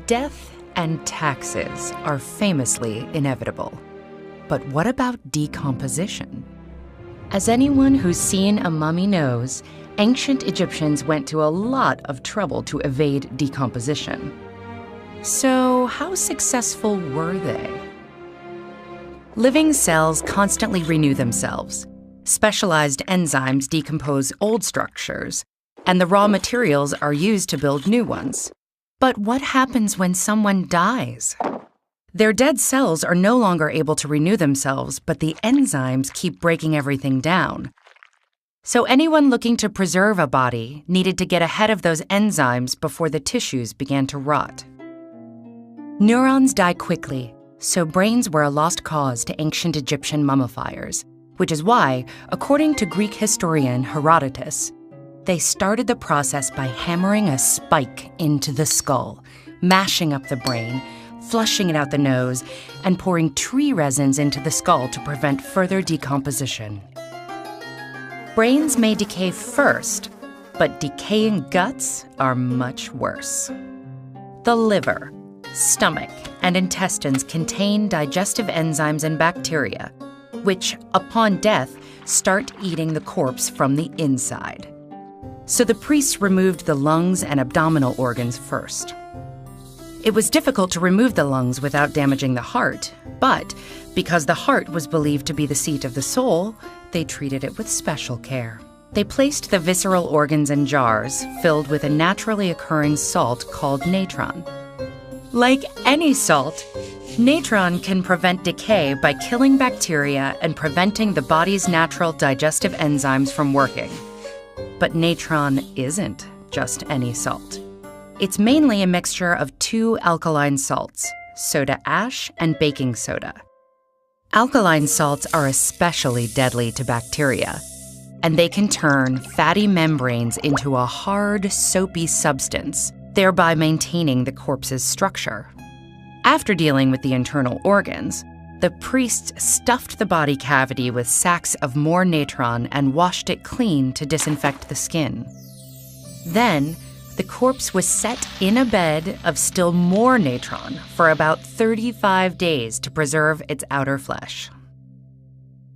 Death and taxes are famously inevitable. But what about decomposition? As anyone who's seen a mummy knows, ancient Egyptians went to a lot of trouble to evade decomposition. So, how successful were they? Living cells constantly renew themselves. Specialized enzymes decompose old structures, and the raw materials are used to build new ones. But what happens when someone dies? Their dead cells are no longer able to renew themselves, but the enzymes keep breaking everything down. So anyone looking to preserve a body needed to get ahead of those enzymes before the tissues began to rot. Neurons die quickly, so brains were a lost cause to ancient Egyptian mummifiers, which is why, according to Greek historian Herodotus, they started the process by hammering a spike into the skull, mashing up the brain, flushing it out the nose, and pouring tree resins into the skull to prevent further decomposition. Brains may decay first, but decaying guts are much worse. The liver, stomach, and intestines contain digestive enzymes and bacteria, which, upon death, start eating the corpse from the inside. So the priests removed the lungs and abdominal organs first. It was difficult to remove the lungs without damaging the heart, but because the heart was believed to be the seat of the soul, they treated it with special care. They placed the visceral organs in jars filled with a naturally occurring salt called natron. Like any salt, natron can prevent decay by killing bacteria and preventing the body's natural digestive enzymes from working. But natron isn't just any salt. It's mainly a mixture of two alkaline salts, soda ash and baking soda. Alkaline salts are especially deadly to bacteria, and they can turn fatty membranes into a hard, soapy substance, thereby maintaining the corpse's structure. After dealing with the internal organs, the priests stuffed the body cavity with sacks of more natron and washed it clean to disinfect the skin. Then, the corpse was set in a bed of still more natron for about 35 days to preserve its outer flesh.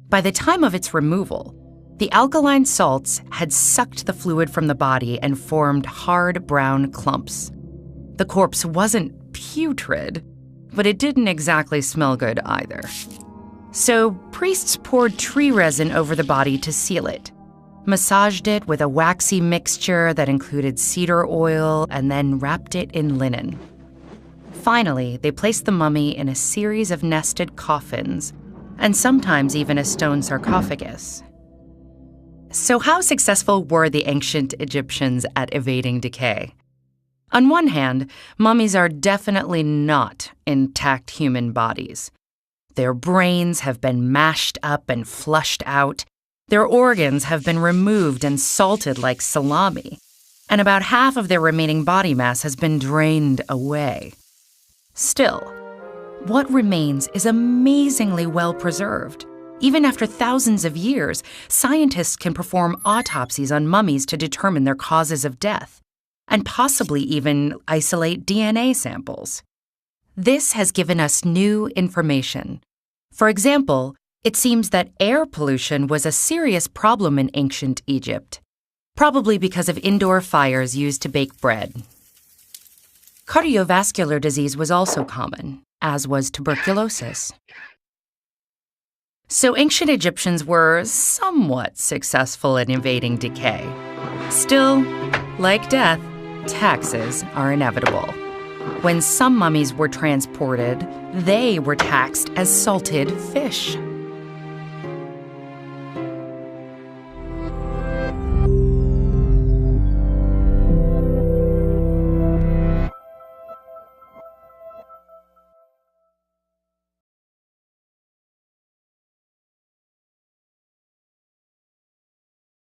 By the time of its removal, the alkaline salts had sucked the fluid from the body and formed hard brown clumps. The corpse wasn't putrid, but it didn't exactly smell good either. So priests poured tree resin over the body to seal it, massaged it with a waxy mixture that included cedar oil, and then wrapped it in linen. Finally, they placed the mummy in a series of nested coffins, and sometimes even a stone sarcophagus. So how successful were the ancient Egyptians at evading decay? On one hand, mummies are definitely not intact human bodies. Their brains have been mashed up and flushed out. Their organs have been removed and salted like salami, and about half of their remaining body mass has been drained away. Still, what remains is amazingly well preserved. Even after thousands of years, scientists can perform autopsies on mummies to determine their causes of death, and possibly even isolate DNA samples. This has given us new information. For example, it seems that air pollution was a serious problem in ancient Egypt, probably because of indoor fires used to bake bread. Cardiovascular disease was also common, as was tuberculosis. So ancient Egyptians were somewhat successful in evading decay. Still, like death, taxes are inevitable. When some mummies were transported, they were taxed as salted fish.